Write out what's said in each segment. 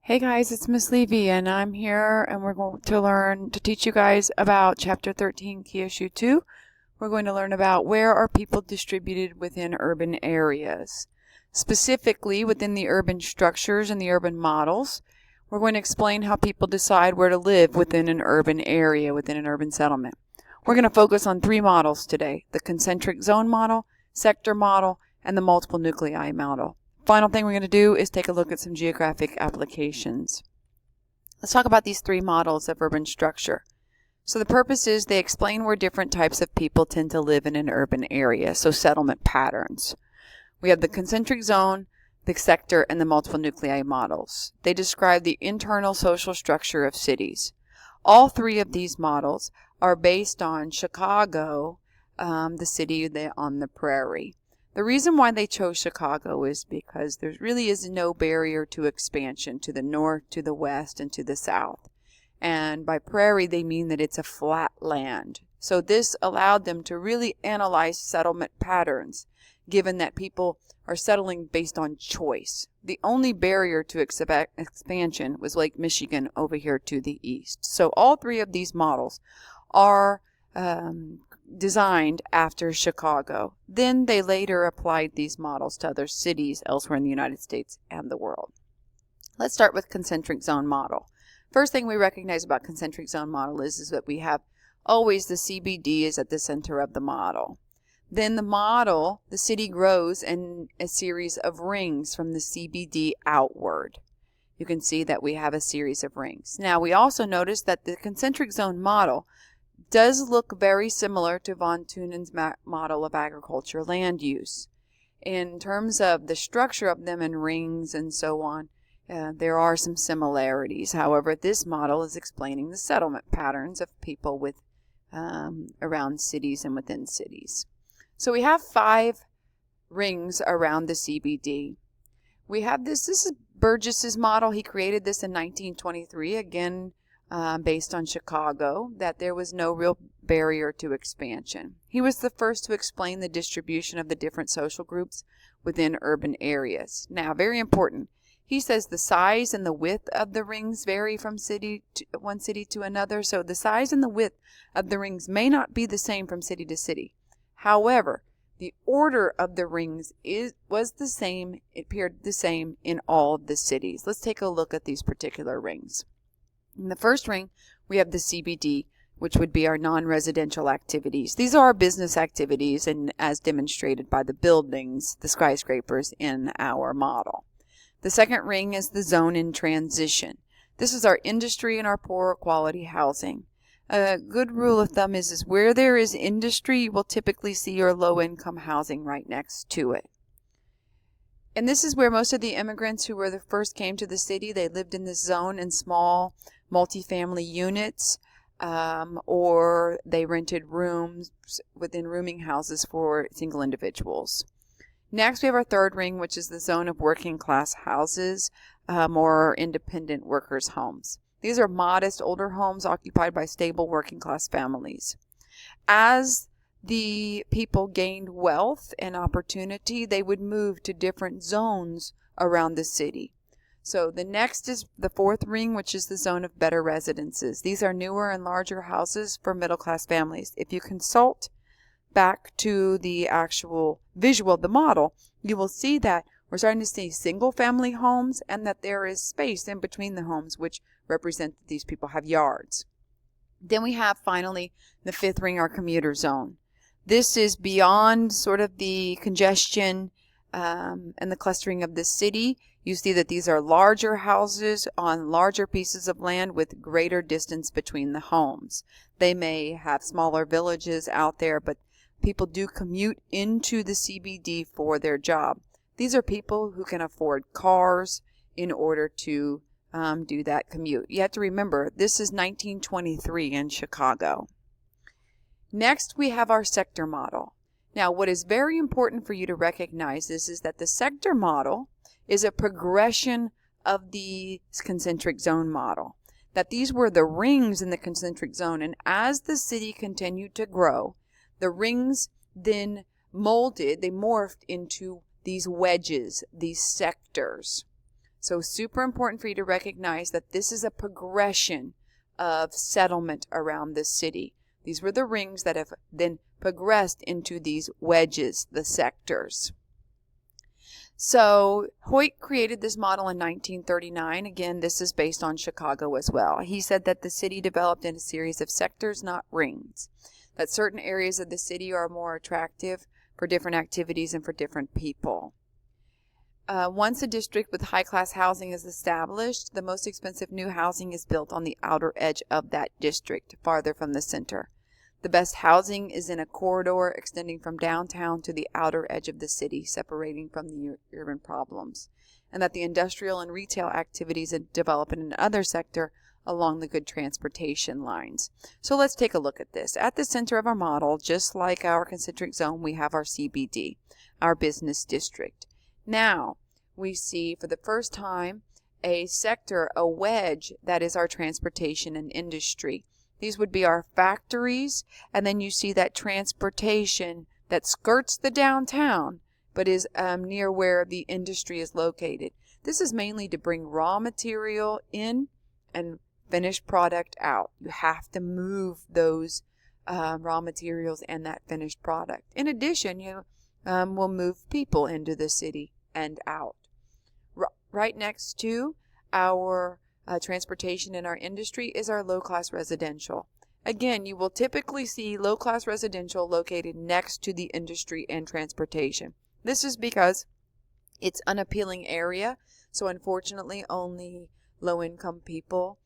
Hey guys, it's Miss Levy and I'm here and we're going to teach you guys about Chapter 13, Kyushu 2. We're going to learn about where are people distributed within urban areas. Specifically within the urban structures and the urban models, we're going to explain how people decide where to live within an urban area, within an urban settlement. We're going to focus on three models today: the concentric zone model, sector model, and the multiple nuclei model. Final thing we're going to do is take a look at some geographic applications. Let's talk about these three models of urban structure. So the purpose is they explain where different types of people tend to live in an urban area, so settlement patterns. We have the concentric zone, the sector, and the multiple nuclei models. They describe the internal social structure of cities. All three of these models are based on Chicago, the city on the prairie. The reason why they chose Chicago is because there really is no barrier to expansion to the north, to the west, and to the south. And by prairie, they mean that it's a flat land. So this allowed them to really analyze settlement patterns, given that people are settling based on choice. The only barrier to expansion was Lake Michigan over here to the east. So all three of these models are designed after Chicago. Then they later applied these models to other cities elsewhere in the United States and the world. Let's start with concentric zone model. First thing we recognize about concentric zone model is that we have always the CBD is at the center of the model. Then the city grows in a series of rings from the CBD outward. You can see that we have a series of rings. Now we also notice that the concentric zone model does look very similar to von Thunen's model of agriculture land use. In terms of the structure of them in rings and so on, there are some similarities. However, this model is explaining the settlement patterns of people with around cities and within cities. So we have 5 rings around the CBD. We have this is Burgess's model. He created this in 1923, again based on Chicago, that there was no real barrier to expansion. He was the first to explain the distribution of the different social groups within urban areas. Now, very important, he says the size and the width of the rings vary from one city to another, so the size and the width of the rings may not be the same from city to city. However, the order of the rings was the same, it appeared the same in all of the cities. Let's take a look at these particular rings. In the first ring, we have the CBD, which would be our non-residential activities. These are our business activities, and as demonstrated by the buildings, the skyscrapers in our model. The second ring is the zone in transition. This is our industry and our poorer quality housing. A good rule of thumb is where there is industry, you will typically see your low-income housing right next to it. And this is where most of the immigrants who first came to the city, they lived in this zone in small multifamily units, or they rented rooms within rooming houses for single individuals. Next, we have our third ring, which is the zone of working class houses, more independent workers' homes. These are modest, older homes occupied by stable working class families. As the people gained wealth and opportunity, they would move to different zones around the city. So the next is the fourth ring, which is the zone of better residences. These are newer and larger houses for middle-class families. If you consult back to the actual visual of the model, you will see that we're starting to see single-family homes and that there is space in between the homes, which represent that these people have yards. Then we have, finally, the fifth ring, our commuter zone. This is beyond sort of the congestion and the clustering of the city. You see that these are larger houses on larger pieces of land with greater distance between the homes. They may have smaller villages out there, but people do commute into the CBD for their job. These are people who can afford cars in order to do that commute. You have to remember, this is 1923 in Chicago. Next, we have our sector model. Now, what is very important for you to recognize is that the sector model is a progression of the concentric zone model. That these were the rings in the concentric zone, and as the city continued to grow, the rings then morphed into these wedges, these sectors. So super important for you to recognize that this is a progression of settlement around this city. These were the rings that have then progressed into these wedges, the sectors. So Hoyt created this model in 1939. Again, this is based on Chicago as well. He said that the city developed in a series of sectors, not rings. That certain areas of the city are more attractive for different activities and for different people. Once a district with high-class housing is established, the most expensive new housing is built on the outer edge of that district, farther from the center. The best housing is in a corridor extending from downtown to the outer edge of the city, separating from the urban problems, and that the industrial and retail activities develop in another sector along the good transportation lines. So let's take a look at this. At the center of our model, just like our concentric zone, we have our CBD, our business district. Now, we see for the first time a sector, a wedge, that is our transportation and industry. These would be our factories, and then you see that transportation that skirts the downtown, but is near where the industry is located. This is mainly to bring raw material in and finished product out. You have to move those raw materials and that finished product. In addition, you will move people into the city and out. Right next to our transportation and our industry is our low-class residential. Again, you will typically see low-class residential located next to the industry and transportation. This is because it's an unappealing area, so unfortunately only low-income people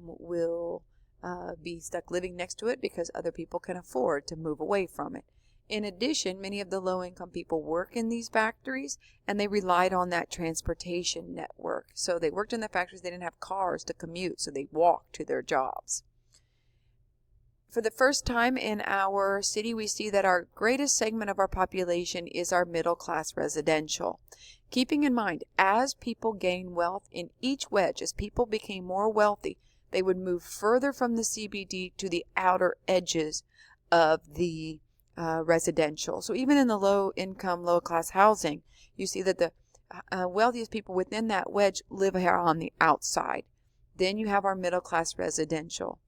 will be stuck living next to it because other people can afford to move away from it. In addition, many of the low-income people work in these factories, and they relied on that transportation network. So they worked in the factories, they didn't have cars to commute, so they walked to their jobs. For the first time in our city, we see that our greatest segment of our population is our middle-class residential. Keeping in mind, as people gain wealth in each wedge, as people became more wealthy, they would move further from the CBD to the outer edges of the residential. So even in the low-income, low-class housing, you see that the wealthiest people within that wedge live here on the outside. Then you have our middle-class residential.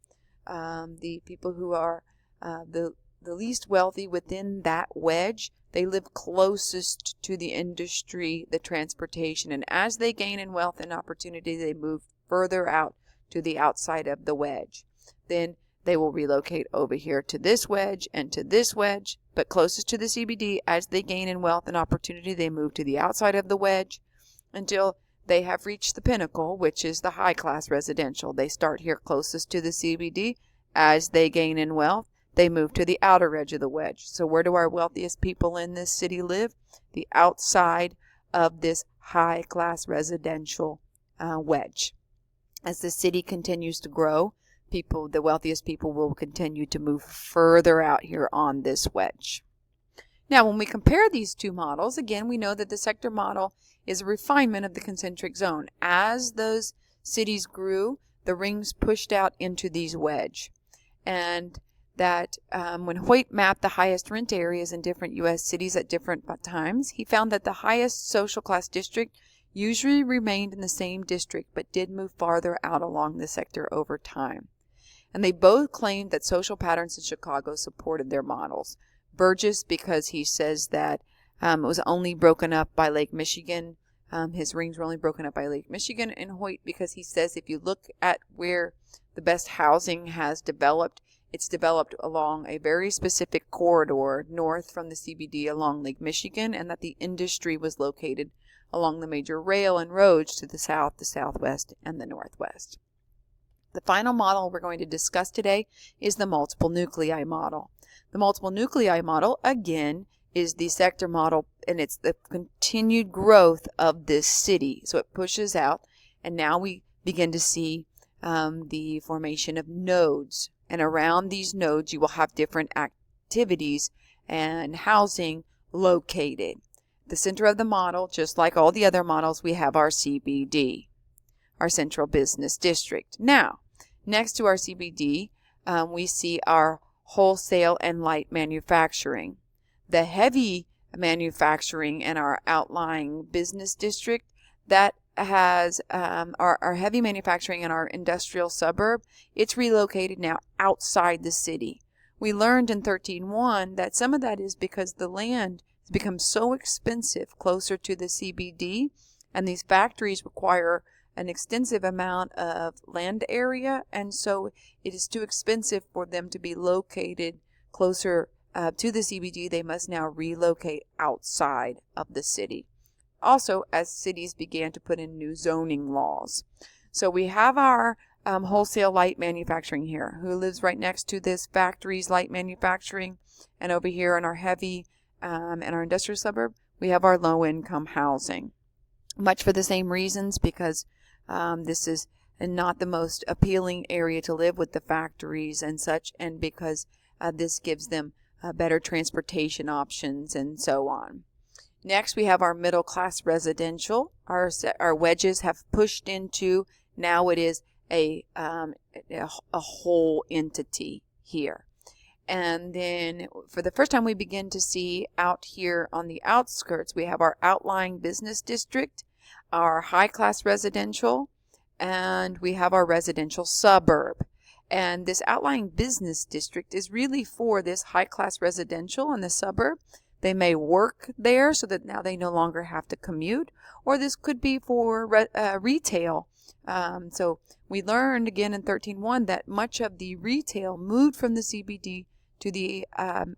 The people who are the least wealthy within that wedge, they live closest to the industry, the transportation, and as they gain in wealth and opportunity, they move further out to the outside of the wedge. Then they will relocate over here to this wedge and to this wedge, but closest to the CBD. As they gain in wealth and opportunity, they move to the outside of the wedge until they have reached the pinnacle, which is the high-class residential. They start here closest to the CBD. As they gain in wealth, they move to the outer edge of the wedge. So where do our wealthiest people in this city live? The outside of this high-class residential wedge. As the city continues to grow, the wealthiest people will continue to move further out here on this wedge. Now, when we compare these two models, again, we know that the sector model is a refinement of the concentric zone. As those cities grew, the rings pushed out into these wedge. And that when Hoyt mapped the highest rent areas in different U.S. cities at different times, he found that the highest social class district usually remained in the same district, but did move farther out along the sector over time. And they both claimed that social patterns in Chicago supported their models. Burgess, because he says that it was only broken up by Lake Michigan. His rings were only broken up by Lake Michigan. And Hoyt, because he says if you look at where the best housing has developed, it's developed along a very specific corridor north from the CBD along Lake Michigan, and that the industry was located along the major rail and roads to the south, the southwest, and the northwest. The final model we're going to discuss today is the multiple nuclei model. The multiple nuclei model, again, is the sector model, and it's the continued growth of this city. So it pushes out, and now we begin to see the formation of nodes. And around these nodes, you will have different activities and housing located. The center of the model, just like all the other models, we have our CBD, our Central Business District. Now, next to our CBD, we see our wholesale and light manufacturing. The heavy manufacturing in our outlying business district, that has our heavy manufacturing in our industrial suburb, it's relocated now outside the city. We learned in 13.1 that some of that is because the land has become so expensive closer to the CBD, and these factories require an extensive amount of land area, and so it is too expensive for them to be located closer to the CBD. They must now relocate outside of the city. Also, as cities began to put in new zoning laws. So we have our wholesale light manufacturing here, who lives right next to this factory's light manufacturing, and over here in our heavy and our industrial suburb, we have our low-income housing. Much for the same reasons, because this is not the most appealing area to live with the factories and such, and because this gives them better transportation options and so on. Next, we have our middle class residential. Our wedges have pushed into, now it is a whole entity here. And then for the first time, we begin to see out here on the outskirts, we have our outlying business district, our high class residential, and we have our residential suburb. And this outlying business district is really for this high class residential in the suburb. They may work there so that now they no longer have to commute, or this could be for retail. So we learned again in 13.1 that much of the retail moved from the CBD to the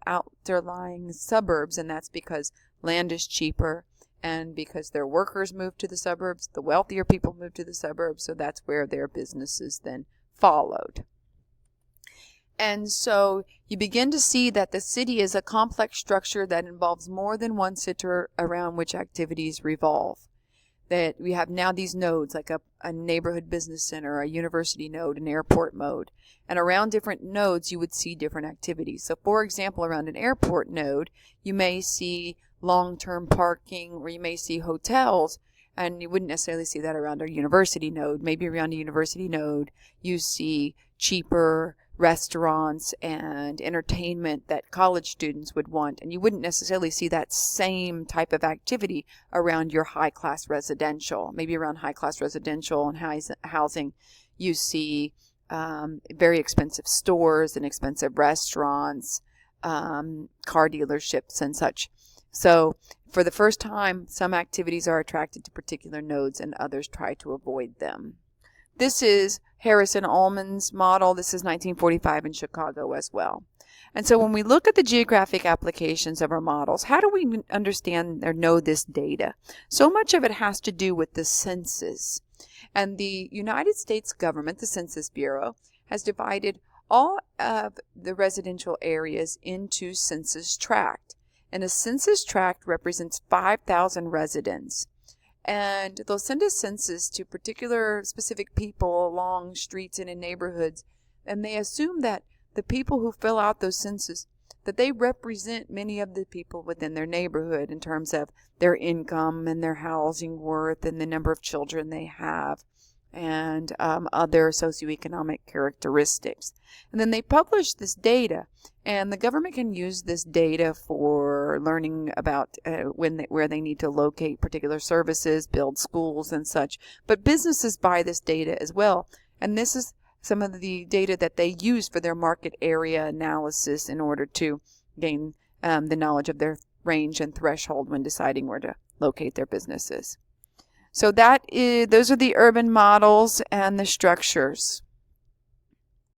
outlying suburbs, and that's because land is cheaper and because their workers moved to the suburbs, the wealthier people moved to the suburbs, so that's where their businesses then followed. And so you begin to see that the city is a complex structure that involves more than one center around which activities revolve. That we have now these nodes, like a neighborhood business center, a university node, an airport node. And around different nodes, you would see different activities. So for example, around an airport node, you may see long-term parking, or you may see hotels, and you wouldn't necessarily see that around a university node. Maybe around a university node, you see cheaper restaurants and entertainment that college students would want, and you wouldn't necessarily see that same type of activity around your high-class residential. Maybe around high-class residential and housing, you see very expensive stores and expensive restaurants, car dealerships and such. So for the first time, some activities are attracted to particular nodes and others try to avoid them. This is Harrison Ullman's model. This is 1945 in Chicago as well. And so when we look at the geographic applications of our models, how do we understand or know this data? So much of it has to do with the census. And the United States government, the Census Bureau, has divided all of the residential areas into census tract. And a census tract represents 5,000 residents. And they'll send a census to particular specific people along streets and in neighborhoods, and they assume that the people who fill out those census, that they represent many of the people within their neighborhood in terms of their income and their housing worth and the number of children they have and other socioeconomic characteristics. And then they publish this data, and the government can use this data for learning about where they need to locate particular services, build schools and such. But businesses buy this data as well, and this is some of the data that they use for their market area analysis in order to gain the knowledge of their range and threshold when deciding where to locate their businesses. So those are the urban models and the structures.